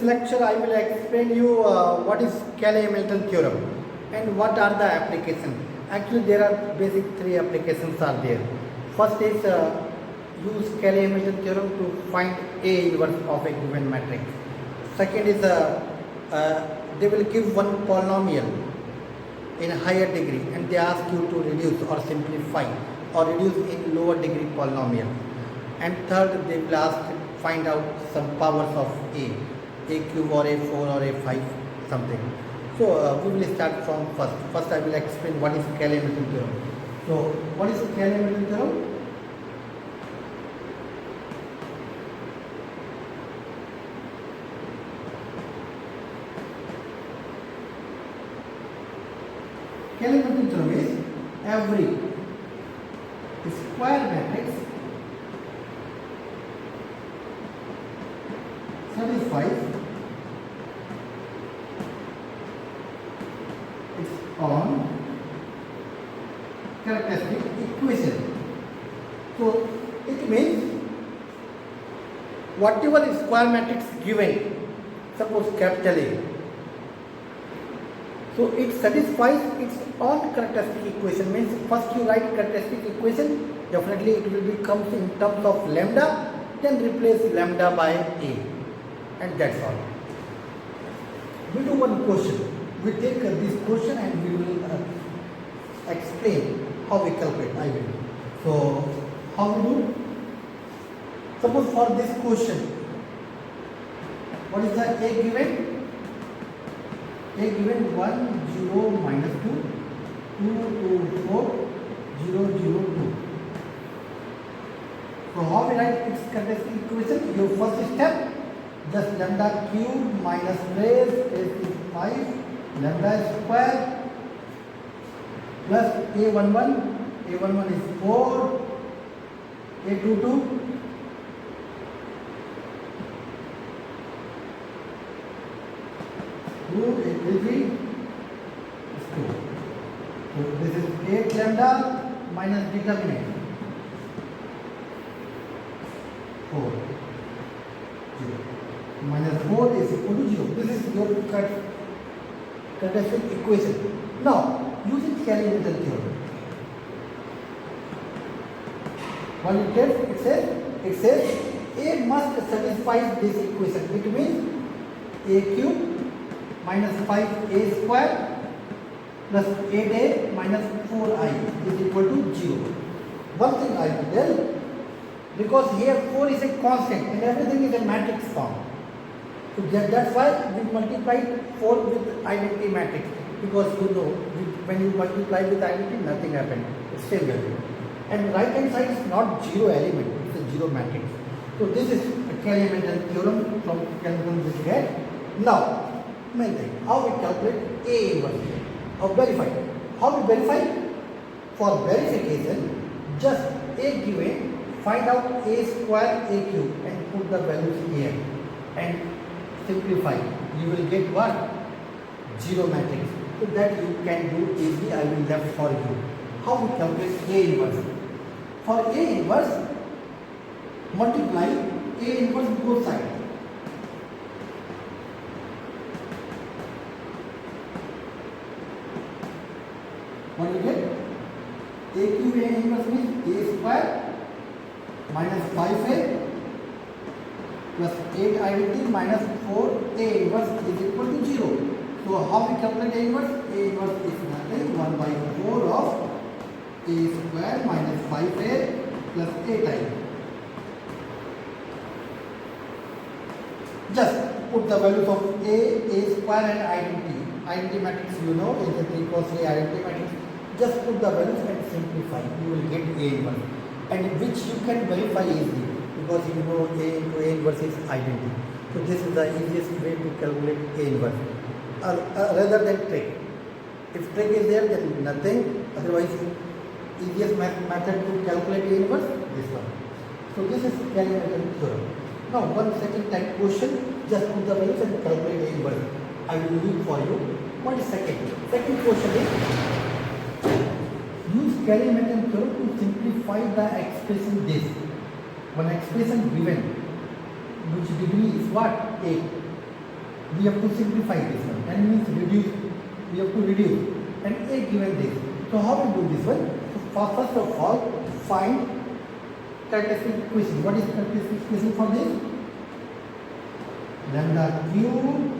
lecture I will explain you what is Cayley-Hamilton theorem and what are the applications. Actually there are basic three applications are there. First is use Cayley-Hamilton theorem to find A inverse of a given matrix. Second is they will give one polynomial in a higher degree and they ask you to reduce or simplify or reduce in lower degree polynomial. And third, they will ask find out some powers of a cube or a4 or a5 something. So we will start from first. First I will explain what is Cayley-Hamilton theorem. So what is Cayley-Hamilton theorem? Cayley-Hamilton theorem is every square matrix satisfies its own characteristic equation. So it means whatever square matrix given, suppose capital A, so it satisfies its own characteristic equation. Means first you write characteristic equation, definitely it will become in terms of lambda, then replace lambda by A, and that's all. We do one question. We take this question and we will explain how we calculate. I will. So how we do? Suppose for this question, what is the A given? A given 1, 0, minus 2, 2, 2, 4, 0, 0, 2. So how we write its characteristic equation? Your first step, just lambda cube minus base is 5, lambda square plus A11, A11 is 4, A22, A33 is 2. So this is 8 lambda minus determinant 4, 0. Minus 4 is equal to 0. This is your characteristic equation. Now, using Cayley-Hamilton theorem, what it says A must satisfy this equation. It means A cube minus 5a square plus 8a minus 4i is equal to 0. One thing I will tell, because here 4 is a constant and everything is a matrix form. So that's why we multiplied 4 with identity matrix, because you know when you multiply with identity nothing happens, it's same value. And right hand side is not 0 element, it's a 0 matrix. So this is a Cayley-Hamilton theorem from Cayley-Hamilton which we get. Now main thing, how we calculate A inverse or verify. How we verify? For verification, just A given, find out A square, A cube and put the values here and simplify. You will get what? 0 matrix. So that you can do easily. I will left for you. How we calculate A inverse? For A inverse, multiply A inverse both sides. What you get? A cube A inverse means A square minus 5a plus 8 identity minus 4a inverse is equal to 0. So how we calculate A inverse? A inverse is nothing 1 by 4 of A square minus 5a plus 8i. Just put the values of A square and identity. Identity matrix you know is a 3 cross 3 identity matrix. Just put the values and simplify. You will get A inverse, and which you can verify easily because you know A into A inverse is identity. So this is the easiest way to calculate A inverse, rather than trick. If trick is there, then nothing. Otherwise, easiest method to calculate A inverse, this one. So this is Cayley-Hamilton theorem. Now one second type question, just put the values and calculate A inverse. I will leave for you. What is second? Second question is, use Cayley-Hamilton theorem to simplify the expression this. One expression given, which degree is what? 8. we have to simplify this one. N means reduce. We have to reduce. And A given this. So how we do this one? So first of all, find characteristic equation. What is characteristic equation for this? Lambda cube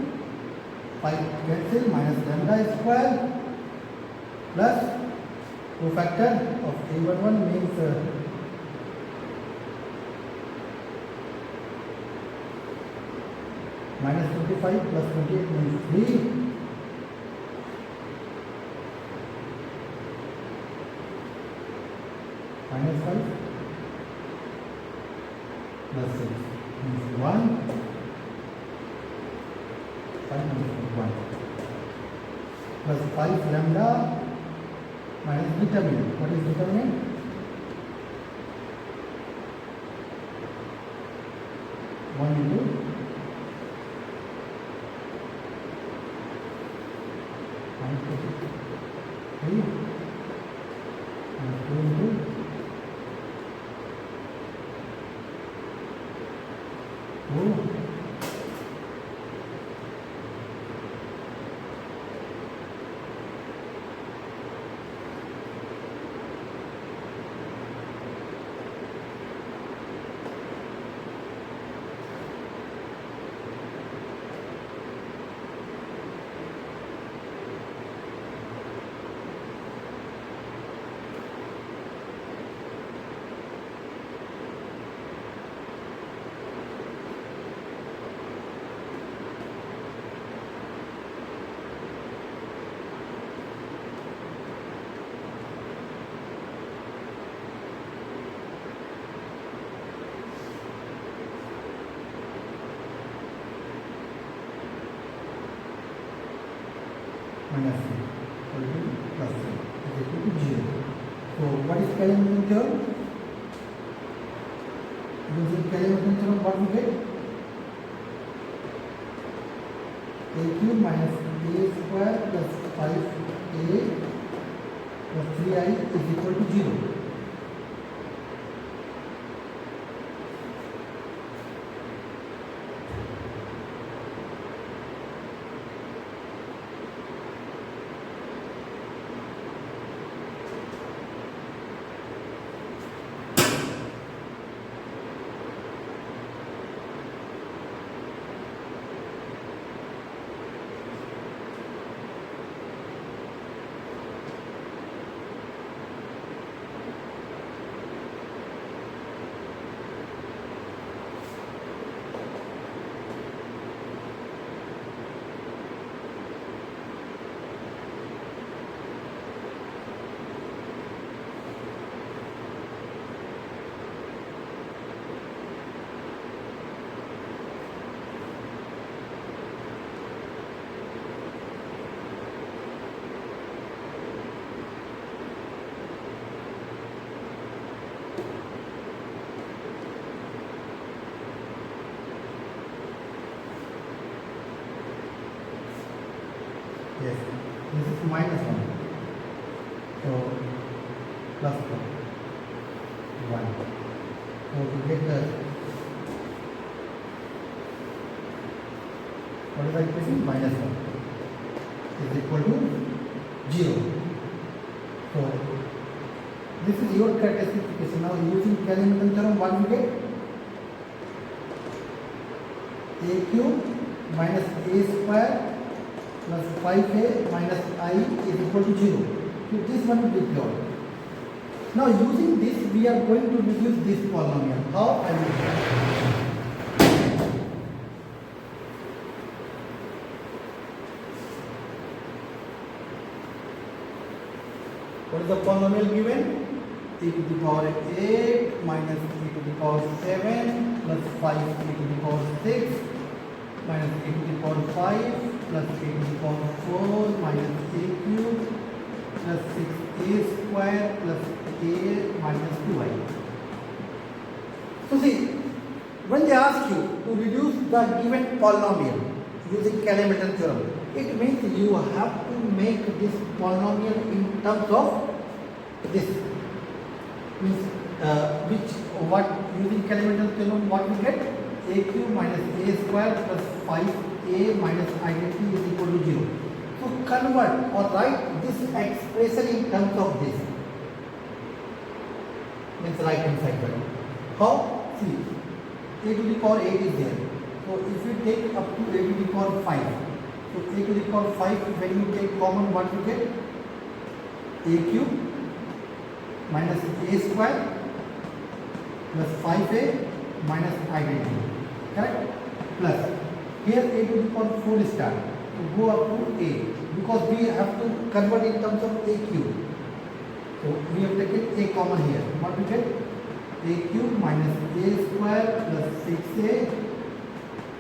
5 cancel minus lambda square plus cofactor of A11 means minus 25 plus 28 means 3 minus 5 plus 6 means 1 5 minus 1 plus 5 lambda minus determinant. What is determinant? One into one into 3 and 2 into minus 3 plus 3 is equal to 0. So what is Cayley-Hamilton theorem? Using Cayley-Hamilton theorem, what we get? A cube minus A square plus 5A plus 3I is equal to 0. Yes, this is minus 1. So plus 1. So we get the what is the equation? Minus 1 is equal to 0. So this is your characteristic equation. Now using Cayley-Hamilton theorem, what we get? A cube minus A square plus 5A minus I is equal to 0. So this one will be pure. Now using this, we are going to reduce this polynomial. How I will do that? What is the polynomial given? E to the power 8 minus e to the power 7 plus 5 e to the power 6 minus e to the power 5 plus a to the power 4 minus a cube plus 6a square plus a minus 2i. So see, when they ask you to reduce the given polynomial using Cayley-Hamilton theorem, it means you have to make this polynomial in terms of this. Means what using Cayley-Hamilton theorem, what we get? A cube minus a square plus 5 a minus identity is equal to 0. So convert or write this expression in terms of this. Means right hand side value. How? See, a to the power 8 is there. So if you take up to a to the power 5, so a to the power 5, when you take common, what you get? A cube minus a square plus 5a minus identity. Correct? Plus here a to the power 4 star to go up to a, because we have to convert in terms of a cube. So we have taken a common here. What we get? A cube minus a square plus 6a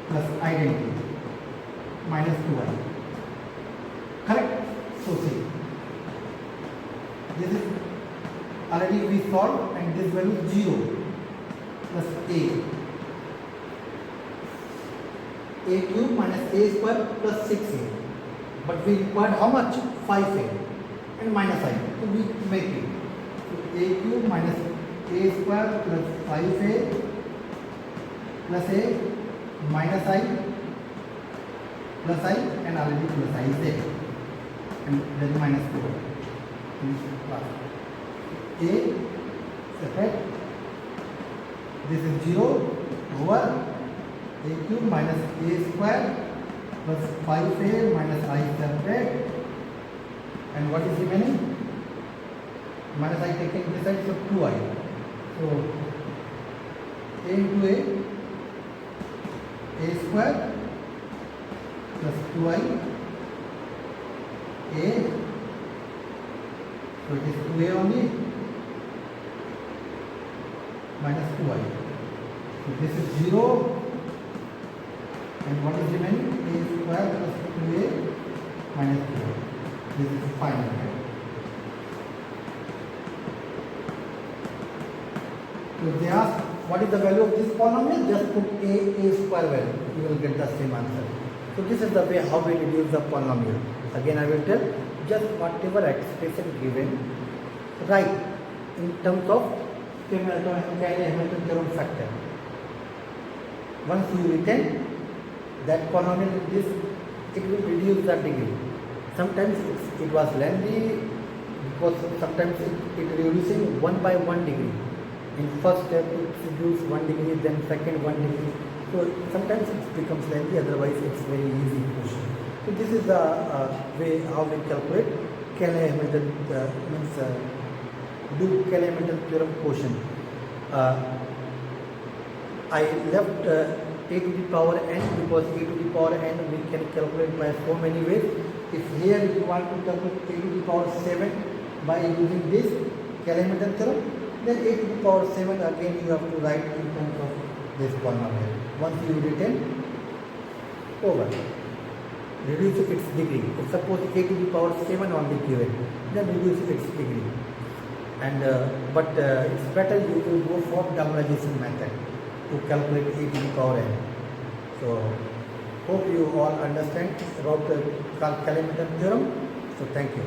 plus identity minus 2i. Correct? So see, this is already we solved, and this value is 0 plus a cube minus a square plus 6a, but we required how much? 5a and minus I, so we make it. So a cube minus a square plus 5a plus a minus I plus I, and already plus I is there, and then minus 4. A separate, this is 0 over a cube minus a square plus 5a minus I separate, and what is remaining? Minus I taken this side, so 2i. So a into a square plus 2i a, so it is 2a only minus 2i. So this is 0, and what is remaining? A square plus 2a minus 2i. This is final. So they ask what is the value of this polynomial, just put a square value, you will get the same answer. So this is the way how we reduce the polynomial. Again I will tell, just whatever expression given, write in terms of Cayley-Hamilton theorem factor. Once you retain that polynomial, this it will reduce the degree. Sometimes it was lengthy because sometimes it reducing 1 by 1 degree. In first step it reduces 1 degree, then second 1 degree. So sometimes it becomes lengthy, otherwise it's very easy question. So this is the way how we calculate Cayley-Hamilton do Cayley-Hamilton theorem quotient. I left a to the power n because a to the power n we can calculate by so many ways. If here you want to calculate a to the power 7 by using this Cayley-Hamilton theorem, then a to the power 7 again you have to write in terms of this polynomial. Once you retain, over. Reduce its degree. If suppose a to the power 7 only given, then reduce its degree. And but it's better you will go for normalization method to calculate a to the power n. So hope you all understand about the Cayley-Hamilton theorem. So thank you.